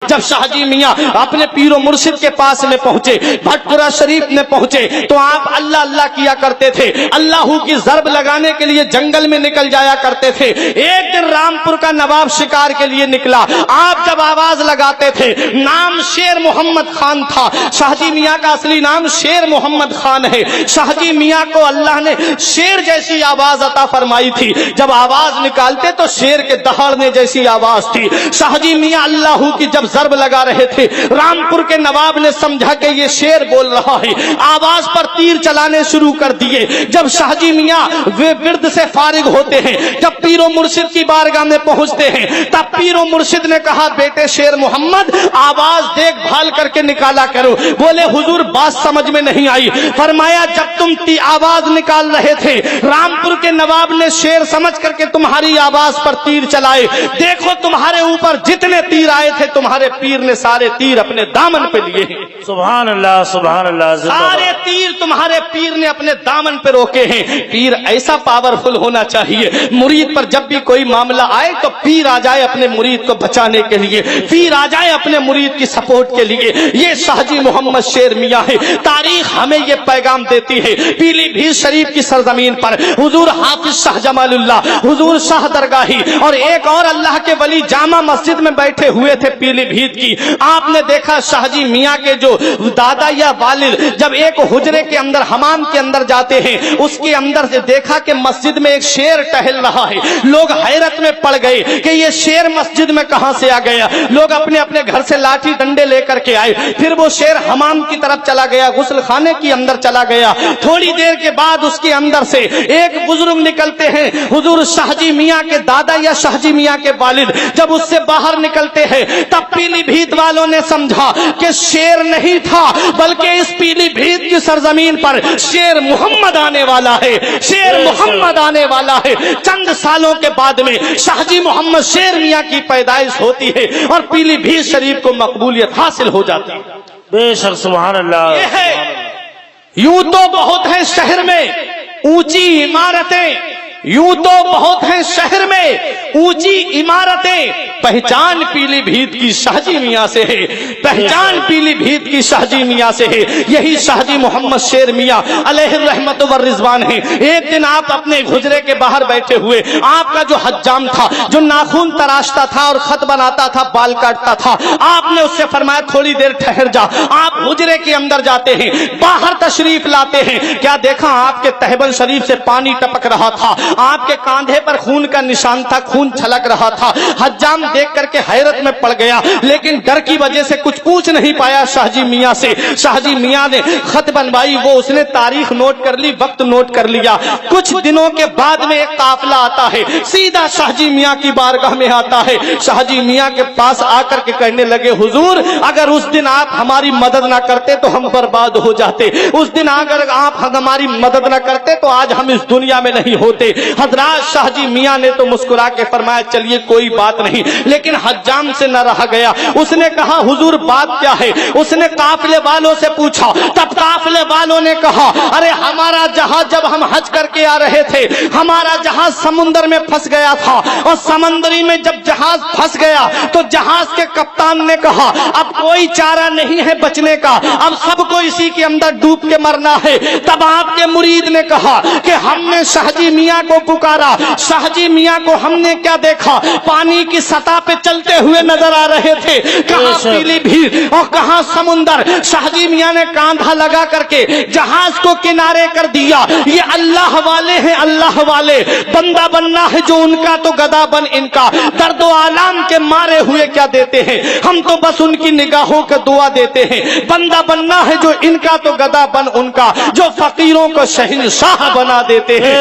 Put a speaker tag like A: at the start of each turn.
A: جب شاہ جی میاں اپنے پیر و مرشد کے پاس میں پہنچے، بھٹپورہ شریف میں پہنچے، تو آپ اللہ اللہ کیا کرتے تھے، اللہ کی ضرب لگانے کے لیے جنگل میں نکل جایا کرتے تھے۔ ایک دن رامپور کا نواب شکار کے لیے نکلا، آپ جب آواز لگاتے تھے، نام شیر محمد خان تھا، شاہ جی میاں کا اصلی نام شیر محمد خان ہے۔ شاہ جی میاں کو اللہ نے شیر جیسی آواز عطا فرمائی تھی، جب آواز نکالتے تو شیر کے دہاڑنے جیسی آواز تھی۔ شاہ جی میاں اللہ کی جب ضرب لگا رہے تھے، رامپور کے نواب نے سمجھا کہ یہ شیر بول رہا ہے، آواز پر تیر چلانے شروع کر دیے۔ جب شاہ جی میاں ورد سے فارغ ہوتے ہیں، جب پیر و مرشد کی بارگاہ میں پہنچتے ہیں، تب پیر و مرشد نے کہا بیٹے شیر محمد آواز دیکھ بھال کر کے نکالا کرو۔ بولے حضور بات سمجھ میں نہیں آئی۔ فرمایا جب تم آواز نکال رہے تھے، رامپور کے نواب نے شیر سمجھ کر کے تمہاری آواز پر تیر چلائے، دیکھو تمہارے اوپر جتنے تیر آئے تھے تمہارے پیر نے سارے تیر اپنے دامن پہ لیے ہیں۔
B: سبحان اللہ سبحان اللہ،
A: سارے تیر تمہارے پیر نے اپنے دامن پہ روکے ہیں۔ پیر ایسا پاورفل ہونا چاہیے، مرید پر جب بھی کوئی معاملہ آئے تو پیر آ جائے اپنے مرید کو بچانے کے لیے، پیر آ جائے اپنے مرید کی سپورٹ کے لیے۔ یہ شاہ جی محمد شیر میاں ہے۔ تاریخ ہمیں یہ پیغام دیتی ہے، پیلی بھیت شریف کی سرزمین پر حضور حافظ شاہ جمال اللہ، حضور شاہ درگاہی اور ایک اور اللہ کے ولی جامع مسجد میں بیٹھے ہوئے تھے پیلی بھیت کی۔ آپ نے دیکھا شاہ جی میاں کے جو دادا یا والد جب ایک حجرے کے اندر حمام کے اندر جاتے ہیں، اس کے اندر سے دیکھا کہ مسجد میں ایک شیر ٹہل رہا ہے۔ لوگ حیرت میں پڑ گئے کہ یہ شیر مسجد میں کہاں سے آ گیا۔ لوگ اپنے اپنے گھر سے لاٹھی ڈنڈے لے کر کے آئے، پھر وہ شیر حمام کی طرف چلا گیا، غسل خانے کی اندر چلا گیا۔ تھوڑی دیر کے بعد اس کے اندر سے ایک بزرگ نکلتے ہیں، حضور شاہ جی میاں کے دادا یا شاہ جی میاں کے والد جب اس سے باہر نکلتے ہیں، تب پیلی بھیت والوں نے سمجھا کہ شیر نہیں تھا بلکہ اس پیلی بھیت کی سرزمین پر شیر محمد آنے والا ہے، شیر محمد آنے والا ہے۔ چند سالوں کے بعد میں شاہ جی محمد شیر میاں کی پیدائش ہوتی ہے اور پیلی بھیت شریف کو مقبولیت حاصل ہو جاتی ہے۔
B: بے شک سبحان اللہ۔
A: یہ ہے، یوں تو بہت ہیں شہر میں اونچی عمارتیں، یوں تو بہت ہیں شہر میں اونچی عمارتیں، پہچان پیلی بھیت کی شاہ جی میاں سے ہے، پہچان پیلی بھیت کی شاہ جی میاں سے ہے۔ یہی شاہ جی محمد شیر میاں علیہ الرحمت والرضوان ہیں۔ ایک دن آپ اپنے حجرے کے باہر بیٹھے ہوئے، آپ کا جو حجام تھا، جو ناخن تراشتا تھا اور خط بناتا تھا، بال کاٹتا تھا، آپ نے اس سے فرمایا تھوڑی دیر ٹھہر جا۔ آپ حجرے کے اندر جاتے ہیں، باہر تشریف لاتے ہیں، کیا دیکھا آپ کے تہبند شریف سے پانی ٹپک رہا تھا، آپ کے کاندھے پر خون کا نشان تھا، خون چھلک رہا تھا۔ حجام دیکھ کر کے حیرت میں پڑ گیا، لیکن ڈر کی وجہ سے کچھ پوچھ نہیں پایا شاہ جی میاں سے۔ شاہ جی میاں نے خط بنوائی، وہ اس نے تاریخ نوٹ کر لی، وقت نوٹ کر لیا۔ کچھ دنوں کے بعد میں ایک قافلہ آتا ہے، سیدھا شاہ جی میاں کی بارگاہ میں آتا ہے۔ شاہ جی میاں کے پاس آ کر کے کہنے لگے حضور اگر اس دن آپ ہماری مدد نہ کرتے تو ہم برباد ہو جاتے، اس دن اگر آپ ہماری مدد نہ کرتے تو آج ہم اس دنیا میں نہیں ہوتے۔ حضرات شاہ جی میاں نے تو مسکرا کے فرمایا چلیے کوئی بات نہیں، لیکن حجام سے نہ رہا گیا۔ اس نے کہا حضور بات کیا ہے؟ اس نے قافلے والوں سے پوچھا، تب قافلے والوں نے کہا ارے ہمارا جہاز جب ہم حج کر کے آ رہے تھے، ہمارا جہاز سمندر میں پھنس گیا تھا، اور سمندری میں جب جہاز پھنس گیا تو جہاز کے کپتان نے کہا اب کوئی چارہ نہیں ہے بچنے کا، اب سب کو اسی کے اندر ڈوب کے مرنا ہے۔ تب آپ کے مرید نے کہا کہ ہم نے شاہ جی میاں کو پکارا، شاہ جی میاں کو ہم نے کیا دیکھا، پانی کی سطح پہ چلتے ہوئے نظر آ رہے تھے، کہاں پیلی بھیت اور کہاں سمندر۔ شاہ جی میاں نے کاندھا لگا کر کے جہاز کو کنارے کر دیا۔ یہ اللہ والے ہیں، اللہ والے، بندہ بننا ہے جو ان کا تو گدا بن ان کا۔ درد و آلام کے مارے ہوئے کیا دیتے ہیں، ہم تو بس ان کی نگاہوں کا دعا دیتے ہیں۔ بندہ بننا ہے جو ان کا تو گدا بن ان کا، جو فقیروں کو شہنشاہ بنا دیتے ہیں۔